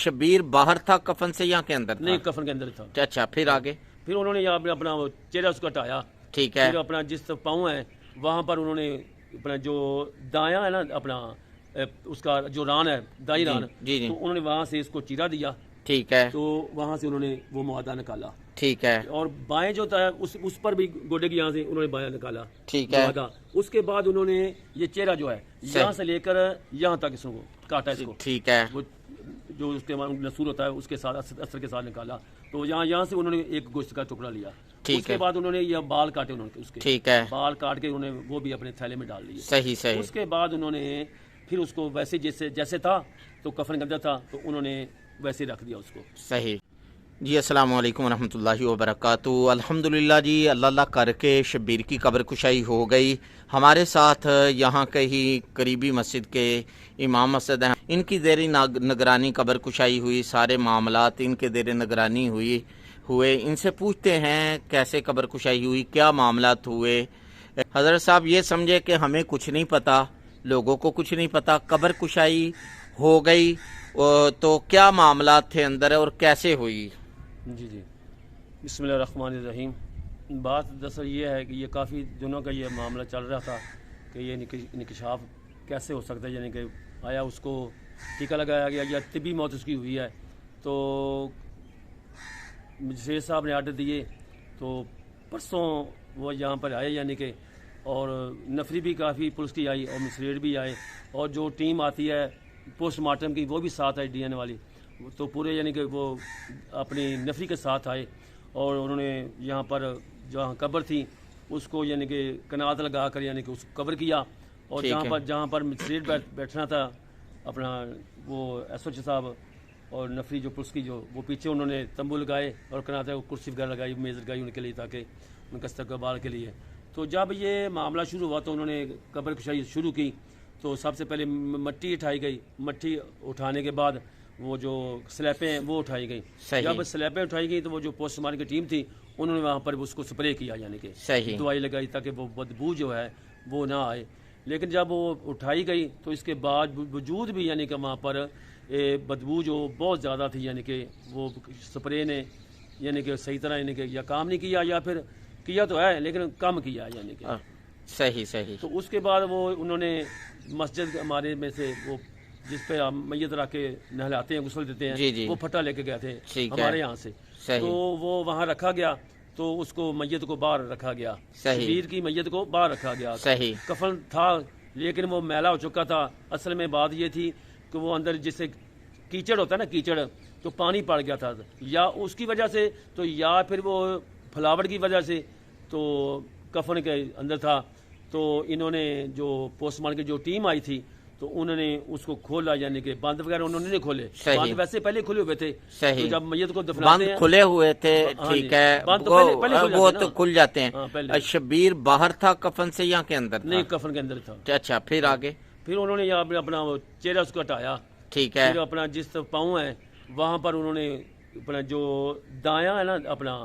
شبیر باہر تھا کفن سے یا کے اندر تھا؟ نہیں، کفن کے اندر تھا۔ اچھا، پھر آگے؟ پھر انہوں نے یہاں پہ اپنا وہ چہرہ اس کو ہٹایا، ٹھیک ہے، پھر اپنا جس پاؤں ہے وہاں پر انہوں نے اپنا جو دایاں ہے نا اپنا اس کا جو ران ہے دائیں ران، جی تو انہوں نے وہاں سے اس کو چیرا دیا، ٹھیک ہے، تو وہاں سے انہوں نے وہ معاہدہ نکالا، ٹھیک ہے، اور بائیں جو تھا اس پر بھی گوڈے کی یہاں سے انہوں نے بایاں نکالا، ٹھیک ہے، معاہدہ۔ اس کے بعد انہوں نے یہ چہرہ جو ہے یہاں سے لے کر یہاں تک اس کو کاٹا، اس کو ٹھیک ہے، وہ جو اس کے نسور ہوتا ہے اس کے ساتھ اثر کے ساتھ نکالا، تو یہاں سے انہوں نے ایک گوشت کا ٹکڑا لیا، اس کے بعد انہوں نے یہ بال کاٹے، انہوں نے اس کے ٹھیک ہے، بال کاٹ کے انہوں نے وہ بھی اپنے تھیلے میں ڈال لیے۔ صحیح صحیح، اس کے بعد انہوں نے پھر اس کو ویسے جیسے تھا تو کفن کے اندر تھا تو انہوں نے ویسے رکھ دیا اس کو۔ صحیح جی۔ السلام علیکم ورحمۃ اللہ وبرکاتہ۔ الحمدللہ جی، اللہ کر کے شبیر کی قبر کشائی ہو گئی۔ ہمارے ساتھ یہاں کے ہی قریبی مسجد کے امام مسجد ہیں، ان کی زیر نگرانی قبر کشائی ہوئی، سارے معاملات ان کے زیر نگرانی ہوئے۔ ان سے پوچھتے ہیں کیسے قبر کشائی ہوئی، کیا معاملات ہوئے۔ حضرت صاحب یہ سمجھے کہ ہمیں کچھ نہیں پتا، لوگوں کو کچھ نہیں پتا، قبر کشائی ہو گئی تو کیا معاملات تھے اندر اور کیسے ہوئی؟ جی جی، بسم اللہ الرحمن الرحیم۔ بات دراصل یہ ہے کہ یہ کافی دنوں کا یہ معاملہ چل رہا تھا کہ یہ انکشاف کیسے ہو سکتا ہے، یعنی کہ آیا اس کو ٹیکہ لگایا گیا یا طبی موت اس کی ہوئی ہے۔ تو مجسٹریٹ صاحب نے آرڈر دیے، تو پرسوں وہ یہاں پر آئے، یعنی کہ اور نفری بھی کافی پولیس کی آئی اور مجسٹریٹ بھی آئے، اور جو ٹیم آتی ہے پوسٹ مارٹم کی وہ بھی ساتھ آئی، ڈی این والی، تو پورے یعنی کہ وہ اپنی نفری کے ساتھ آئے، اور انہوں نے یہاں پر جہاں قبر تھی اس کو یعنی کہ کنات لگا کر یعنی کہ اس کو کور کیا، اور جہاں پر مجسٹریٹ بیٹھنا تھا اپنا وہ ایس او ایچ صاحب اور نفری جو پولیس کی جو وہ پیچھے انہوں نے تمبو لگائے اور کنات کرسی وغیرہ لگائی، میز لگائی ان کے لیے تاکہ ان کا استقبال کے لیے۔ تو جب یہ معاملہ شروع ہوا تو انہوں نے قبر کشائی شروع کی، تو سب سے پہلے مٹی اٹھائی گئی، مٹی اٹھانے کے بعد وہ جو سلیپیں ہیں وہ اٹھائی گئی۔ جب سلیپیں اٹھائی گئی تو وہ جو پوسٹ مارٹم کی ٹیم تھی انہوں نے وہاں پر اس کو سپرے کیا، یعنی کہ دوائی لگائی تاکہ وہ بدبو جو ہے وہ نہ آئے۔ لیکن جب وہ اٹھائی گئی تو اس کے بعد وجود بھی یعنی کہ وہاں پر بدبو جو بہت زیادہ تھی، یعنی کہ وہ سپرے نے یعنی کہ صحیح طرح یعنی کہ یا کام نہیں کیا یا پھر کیا تو ہے لیکن کم کیا، یعنی کہ صحیح۔ تو اس کے بعد وہ انہوں نے مسجد ہمارے میں سے وہ جس پہ ہم میت رکھ کے نہلاتے ہیں، غسل دیتے ہیں، وہ پھٹا لے کے گئے تھے ہمارے یہاں سے، تو وہ وہاں رکھا گیا، تو اس کو میت کو باہر رکھا گیا، شبیر کی میت کو باہر رکھا گیا۔ کفن تھا لیکن وہ میلا ہو چکا تھا۔ اصل میں بات یہ تھی کہ وہ اندر جسے کیچڑ ہوتا ہے نا، کیچڑ تو پانی پڑ گیا تھا، یا اس کی وجہ سے تو یا پھر وہ پھلاوٹ کی وجہ سے تو کفن کے اندر تھا۔ تو انہوں نے جو پوسٹ مارٹم کی جو ٹیم آئی تھی تو انہوں نے اس کو کھولا، یعنی کہ بند وغیرہ انہوں نے نہیں کھولے، بند ویسے پہلے کھلے ہوئے تھے، تو جب میت کو دفناتے ہیں بند کھلے ہوئے تھے، ٹھیک ہے، وہ تو کھل جاتے ہیں۔ شبیر باہر تھا کفن سے یا کے اندر تھا؟ نہیں، کفن کے اندر تھا۔ اچھا، پھر آگے؟ پھر انہوں نے یہاں اپنا وہ چہرہ اس کو ہٹایا، ٹھیک ہے، پھر اپنا جس پاؤں ہے وہاں پر انہوں نے اپنا جو دایاں ہے نا اپنا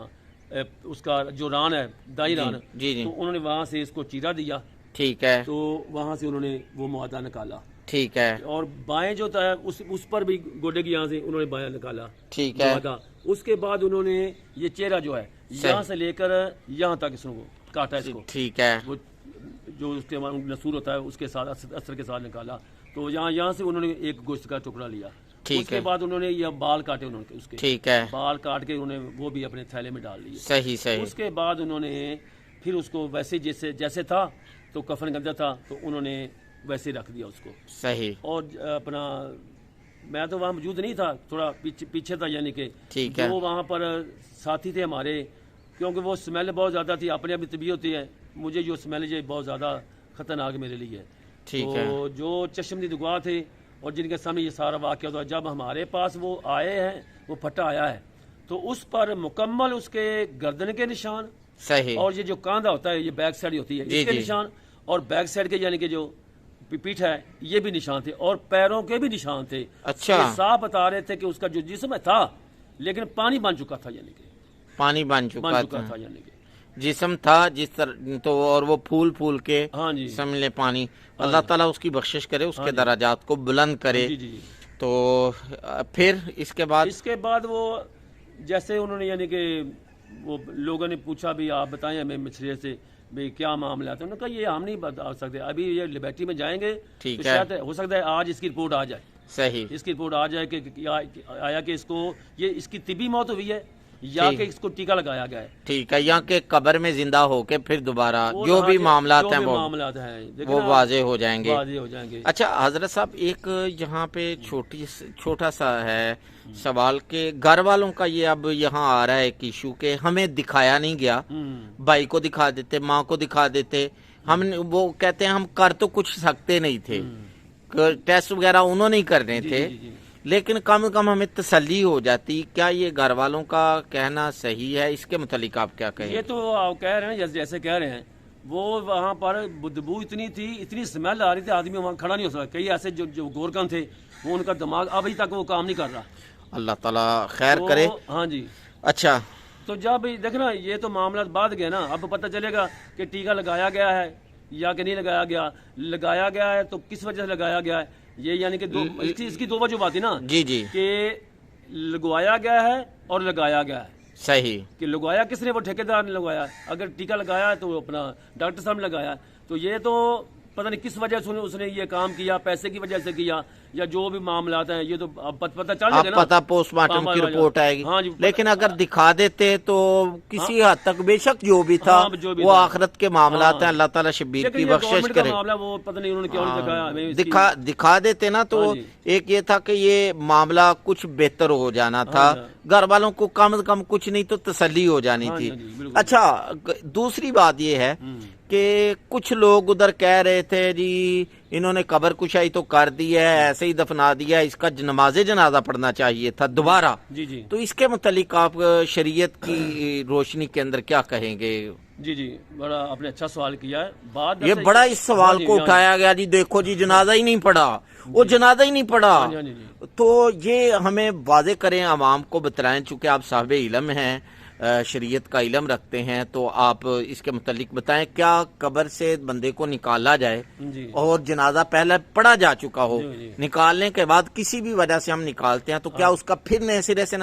اس کا جو ران ہے دائیں ران، تو انہوں نے وہاں سے اس کو چیرا دیا، ٹھیک ہے، تو وہاں سے انہوں نے وہ معاہدہ نکالا، ٹھیک ہے، اور بائیں جو تھا اس پر بھی گوڈے کی یہاں سے انہوں نے بایاں نکالا، ٹھیک ہے۔ اس کے بعد انہوں نے یہ چہرہ جو ہے یہاں سے لے کر یہاں تک اس کو کاٹا، اس کو ٹھیک ہے، وہ جو اس کے نسور ہوتا ہے اس کے ساتھ اثر کے ساتھ نکالا، تو یہاں سے انہوں نے ایک گوشت کا ٹکڑا لیا۔ اس کے بعد انہوں نے یہ بال کاٹے، انہوں نے اس کے ٹھیک ہے، بال کاٹ کے انہوں نے وہ بھی اپنے تھیلے میں ڈال لیے۔ صحیح۔ اس کے بعد انہوں نے پھر اس کو ویسے جیسے تھا تو کفن کے اندر تھا تو انہوں نے ویسے رکھ دیا اس کو۔ صحیح۔ اور اپنا میں تو وہاں موجود نہیں تھا، تھوڑا پیچھے تھا، یعنی کہ جو وہاں پر ساتھی تھے ہمارے، کیونکہ وہ اسمیل بہت زیادہ تھی، اپنے ابھی طبیعت ہوتی ہے، مجھے جو اسمیل ہے بہت زیادہ خطرناک میرے لیے ہے۔ تو جو چشمدید گواہ تھے اور جن کے سامنے یہ سارا واقعہ ہوتا ہے، جب ہمارے پاس وہ آئے ہیں، وہ پھٹا آیا ہے تو اس پر مکمل اس کے گردن کے نشان، صحیح، اور یہ جو کاندھا ہوتا ہے یہ بیک سائڈ ہوتی ہے اس کے نشان، اور بیک سائڈ کے یعنی کہ جو پیٹھ ہے یہ بھی نشان تھے، اور پیروں کے بھی نشان تھے۔ اچھا، صاف بتا رہے تھے کہ اس کا جو جسم تھا لیکن پانی بن چکا تھا، یعنی کہ پانی بن چکا تھا، یعنی کہ جسم تھا جس طرح تو، اور وہ پھول کے سمجھ لے پانی۔ اللہ تعالیٰ اس کی بخشش کرے، اس کے درجات کو بلند کرے۔ تو پھر اس کے بعد وہ جیسے انہوں نے یعنی کہ وہ لوگوں نے پوچھا بھی آپ بتائیں ہمیں مصریت سے بھئی کیا معاملہ ہے، انہوں نے کہا یہ ہم نہیں بتا سکتے، ابھی یہ لیبارٹری میں جائیں گے تو شاید ہو سکتا ہے آج اس کی رپورٹ آ جائے، صحیح اس کی رپورٹ آ جائے کہ آیا کہ اس کی طبی موت ہوئی ہے یا کہ اس کو ٹیکہ لگایا گیا ہے، ٹھیک ہے، یا کہ قبر میں زندہ ہو کے پھر دوبارہ جو بھی معاملات ہیں وہ واضح ہو جائیں گے۔ اچھا حضرت صاحب، ایک یہاں پہ چھوٹا سا ہے سوال کہ گھر والوں کا یہ اب یہاں آ رہا ہے کہ ایشو کہ ہمیں دکھایا نہیں گیا، بھائی کو دکھا دیتے، ماں کو دکھا دیتے، وہ کہتے ہیں ہم کر تو کچھ سکتے نہیں تھے، ٹیسٹ وغیرہ انہوں نے کرنے تھے، لیکن کم از کم ہمیں تسلی ہو جاتی۔ کیا یہ گھر والوں کا کہنا صحیح ہے؟ اس کے متعلق آپ کیا کہیں؟ یہ تو آپ کہہ رہے ہیں جیسے کہہ رہے ہیں، وہ وہاں پر بدبو اتنی تھی، اتنی اسمیل آ رہی تھی، آدمی وہاں کھڑا نہیں ہو سکتا۔ کئی ایسے جو گورکن تھے وہ ان کا دماغ ابھی تک وہ کام نہیں کر رہا، اللہ تعالیٰ خیر کرے۔ ہاں جی، اچھا تو جب دیکھنا یہ تو معاملات بعد گئے نا، اب پتہ چلے گا کہ ٹیکہ لگایا گیا ہے یا کہ نہیں لگایا گیا ہے تو کس وجہ سے لگایا گیا ہے، یہ یعنی کہ اس کی دو وجہ بات ہے نا، جی کہ لگوایا گیا ہے اور لگایا گیا ہے، صحیح، کہ لگوایا کس نے، وہ ٹھیکیدار نے لگوایا، اگر ٹیکہ لگایا ہے تو وہ اپنا ڈاکٹر صاحب نے لگایا، تو یہ تو پتہ نہیں کس وجہ سے اس نے یہ کام کیا، پیسے کی وجہ سے کیا یا جو بھی معاملات ہیں، یہ تو اب پتہ چل جائے گا نا، پتہ پوسٹ مارٹم کی رپورٹ آئے گی، لیکن اگر دکھا دیتے تو کسی حد تک بے شک جو بھی تھا وہ آخرت کے معاملات ہیں، اللہ تعالیٰ شبیر کی بخشش کرے۔ وہ پتہ نہیں انہوں نے کیوں نہیں دکھایا، دکھا دیتے نا تو ایک یہ تھا کہ یہ معاملہ کچھ بہتر ہو جانا تھا، گھر والوں کو کم از کم کچھ نہیں تو تسلی ہو جانی تھی۔ اچھا دوسری بات یہ ہے کہ کچھ لوگ ادھر کہہ رہے تھے جی انہوں نے قبر کشائی تو کر دی ہے، ایسے ہی دفنا دیا، اس کا نماز جنازہ پڑھنا چاہیے تھا دوبارہ، تو اس کے متعلق آپ شریعت کی روشنی کے اندر کیا کہیں گے؟ جی بڑا آپ نے اچھا سوال کیا ہے، یہ بڑا اس سوال کو اٹھایا گیا جی دیکھو جی جنازہ ہی نہیں پڑھا، وہ جنازہ ہی نہیں پڑھا، تو یہ ہمیں واضح کریں، عوام کو بتلائیں، چونکہ آپ صاحب علم ہیں، شریعت کا علم رکھتے ہیں، تو آپ اس کے متعلق بتائیں کیا قبر سے بندے کو نکالا جائے اور جنازہ پہلے پڑھا جا چکا ہو، نکالنے کے بعد کسی بھی وجہ سے ہم نکالتے ہیں تو کیا اس کا پھر نئے سرے سے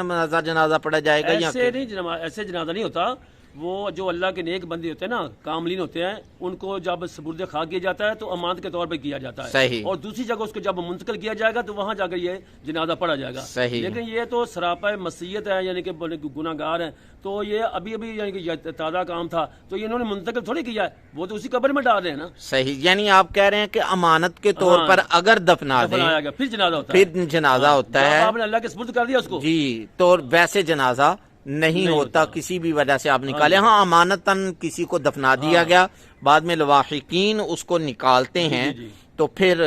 جنازہ پڑھا جائے گا؟ ایسے جنازہ نہیں ہوتا، وہ جو اللہ کے نیک بندے ہوتے ہیں نا، کاملین ہوتے ہیں، ان کو جب سپرد خاک کیا جاتا ہے تو امانت کے طور پہ کیا جاتا ہے، اور دوسری جگہ اس کو جب منتقل کیا جائے گا تو وہاں جا کر یہ جنازہ پڑھا جائے گا، لیکن یہ تو سراپا مسیت ہے، یعنی کہ گناہ گار ہیں، تو یہ ابھی یعنی کہ تازہ کام تھا تو یہ انہوں نے منتقل تھوڑی کیا ہے، وہ تو اسی قبر میں ڈال رہے ہیں نا۔ صحیح، یعنی آپ کہہ رہے ہیں کہ امانت کے طور پر اگر دفنا دیں پھر جنازہ ہوتا ہے، آپ نے اللہ کے سپرد کر دیا اس کو، جی، تو ویسے جنازہ نہیں ہوتا، کسی بھی وجہ سے آپ نکالے، ہاں امانتاً کسی کو دفنا دیا گیا، بعد میں لواحقین اس کو نکالتے ہیں تو پھر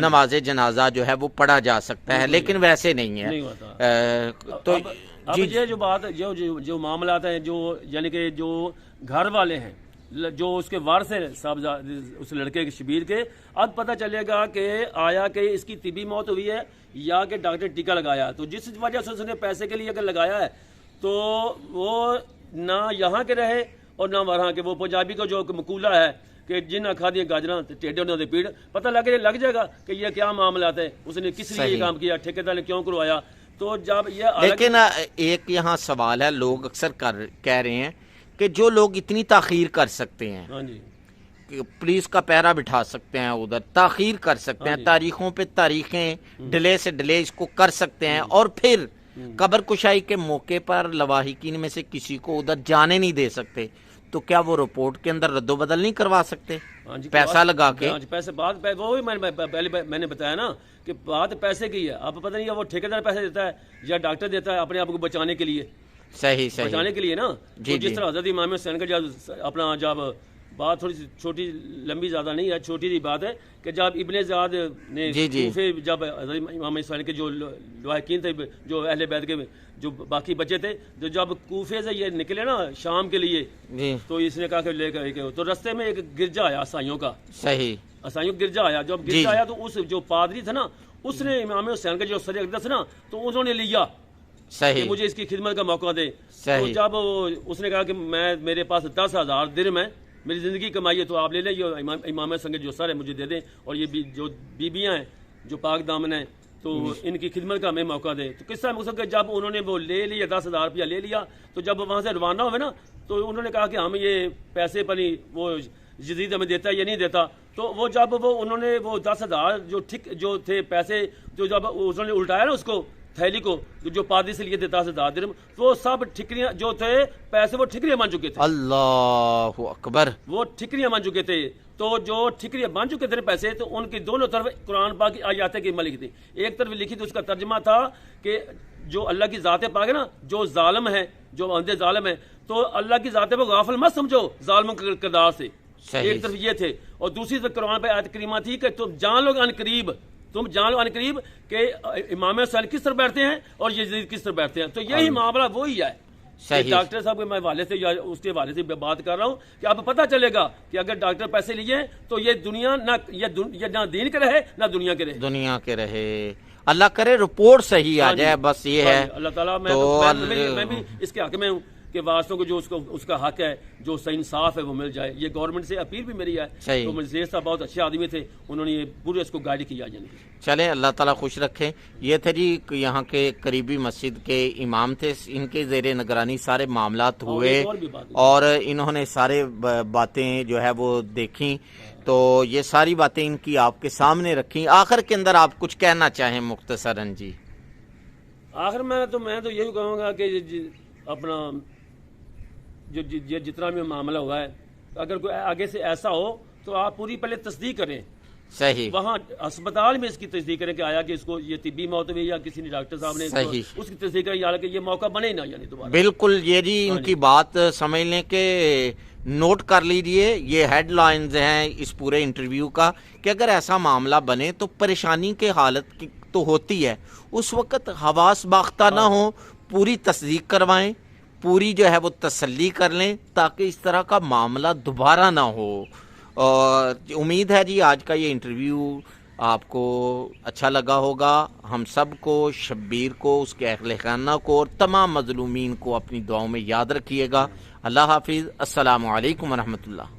نماز جنازہ جو ہے وہ پڑھا جا سکتا ہے، لیکن ویسے نہیں ہے۔ تو یہ جو بات جو معاملات ہیں، جو یعنی کہ جو گھر والے ہیں، جو اس کے وارث ہیں صاحب اس لڑکے کے شبیر کے، اب پتہ چلے گا کہ آیا کہ اس کی طبی موت ہوئی ہے یا کہ ڈاکٹر ٹیکہ لگایا، تو جس وجہ سے اس نے پیسے کے لیے اگر لگایا ہے تو وہ نہ یہاں کے رہے اور نہ وہاں کے، وہ پنجابی کا جو مقولہ ہے کہ جن کھا دیا گاجراں ٹیڈے انہوں نے پیڑ، پتہ لگ جائے گا کہ یہ کیا معاملات ہے، اس نے کس لیے یہ کام کیا، ٹھیکیدار نے کیوں کروایا، تو جب یہ لیکن ایک یہاں سوال ہے، لوگ اکثر کہہ رہے ہیں کہ جو لوگ اتنی تاخیر کر سکتے ہیں، پولیس کا پہرا بٹھا سکتے ہیں، ادھر تاخیر کر سکتے ہیں، تاریخوں پہ تاریخیں ڈیلے سے ڈیلے اس کو کر سکتے ہیں، اور پھر قبر کشائی کے موقع پر لواحقین میں سے کسی کو ادھر جانے نہیں دے سکتے، تو کیا وہ رپورٹ کے اندر رد و بدل نہیں کروا سکتے پیسہ لگا کے؟ پیسے بات وہی میں نے بتایا نا کہ بات پیسے کی ہے، اب پتہ نہیں وہ ٹھیکیدار پیسے دیتا ہے یا ڈاکٹر دیتا ہے اپنے آپ کو بچانے کے لیے، بچانے کے لیے نا، جس طرح حضرت امام حسین کا جب بات تھوڑی سی چھوٹی لمبی زیادہ نہیں ہے، چھوٹی سی بات ہے کہ جب ابن زیاد نے کوفے، جب حضرت امام حسین کے جو لواحقین تھے، جو اہل بیت کے جو باقی بچے تھے، تو جب کوفے سے یہ نکلے نا شام کے لیے، تو اس نے کہا کہ لے کر، تو رستے میں ایک گرجا آیا عیسائیوں کا، عیسائیوں کا گرجا آیا، جب گرجا آیا تو اس جو پادری تھا نا، اس نے امام حسین کا جو سر اقدس نا، تو انہوں نے لیا کہ مجھے اس کی خدمت کا موقع دے، تو جب اس نے کہا کہ میرے پاس 10,000 درہم ہے، میری زندگی کمائی ہے، تو آپ لے لیں، یہ امام حسین کے جو سر ہے مجھے دے دیں، اور یہ جو بیویاں ہیں جو پاک دامن ہیں تو ان کی خدمت کا ہمیں موقع دے. تو قصہ مقصد کہ جب انہوں نے وہ لے لیا 10,000 روپیہ لے لیا تو جب وہاں سے روانہ ہوئے نا تو انہوں نے کہا کہ ہم یہ پیسے پر وہ جدید ہمیں دیتا ہے یا نہیں دیتا. تو وہ جب انہوں نے وہ 10,000 جو تھے پیسے جو جب انہوں نے الٹایا نا اس کو تھیلی کو جو پادری سے لیے تھے 10,000 درہم تو وہ سب ٹھکریاں جو تھے پیسے وہ ٹھکریاں بن چکے تھے. اللہ اکبر. وہ ٹھکریاں بن چکے تھے. تو جو ٹھکریاں بن چکے تھے پیسے تو ان کی دونوں طرف قرآن پاک کی آیات کریمہ لکھی تھی. ایک طرف لکھی تھی اس کا ترجمہ تھا کہ جو اللہ کی ذات پاک ہے نا جو ظالم ہے جو اندھے ظالم ہے تو اللہ کی ذات کو غافل مت سمجھو ظالموں کے کردار سے. ایک طرف یہ تھے اور دوسری طرف قرآن پہ آیت کریمہ تھی کہ تم جان لو ان قریب کہ امام حسین کس طرح بیٹھتے ہیں اور یزید کس طرح بیٹھتے ہیں. تو یہی معاملہ وہی ہے. ڈاکٹر صاحب کے میں والے سے یا اس کے والے سے بات کر رہا ہوں کہ آپ پتہ چلے گا کہ اگر ڈاکٹر پیسے لیے تو یہ دنیا نہ دین کے رہے نہ دنیا کے رہے. اللہ کرے رپورٹ صحیح آ جائے بس یہ ہے. اللہ تعالیٰ میں بھی اس کے حق میں ہوں کہ واسطوں کو جو اس کا حق ہے جو صحیح انصاف ہے وہ مل جائے. یہ گورنمنٹ سے اپیل بھی میری ہے. تو مجھے صاحب بہت اچھے آدمی تھے انہوں نے پورے اس کو گائیڈ کیا. چلیں اللہ تعالیٰ خوش رکھے. یہ تھے جی یہاں کے قریبی مسجد کے امام تھے. ان کے زیر نگرانی سارے معاملات ہوئے اور انہوں نے سارے باتیں جو ہے وہ دیکھیں تو یہ ساری باتیں ان کی آپ کے سامنے رکھیں. آخر کے اندر آپ کچھ کہنا چاہیں مختصراً جی؟ آخر میں تو یہی کہوں گا کہ اپنا جو جتنا بھی معاملہ ہوا ہے اگر کوئی آگے سے ایسا ہو تو آپ پوری پہلے تصدیق کریں. صحیح. وہاں اسپتال میں اس کی تصدیق کریں کہ آیا کہ اس کو یہ طبی موت ہوئی یا کسی نے ڈاکٹر صاحب نے اس کی تصدیق کریں یا کہ یہ موقع بنے نہ یعنی دوبارہ. بالکل. یہ جی ان کی بات سمجھ لیں کہ نوٹ کر لیجئے. یہ ہیڈ لائنز ہیں اس پورے انٹرویو کا کہ اگر ایسا معاملہ بنے تو پریشانی کے حالت تو ہوتی ہے. اس وقت حواس باختہ نہ ہو, پوری تصدیق کروائیں, پوری جو ہے وہ تسلی کر لیں تاکہ اس طرح کا معاملہ دوبارہ نہ ہو. اور امید ہے جی آج کا یہ انٹرویو آپ کو اچھا لگا ہوگا. ہم سب کو, شبیر کو, اس کے اہل خانہ کو اور تمام مظلومین کو اپنی دعاؤں میں یاد رکھیے گا. اللہ حافظ. السلام علیکم ورحمۃ اللہ.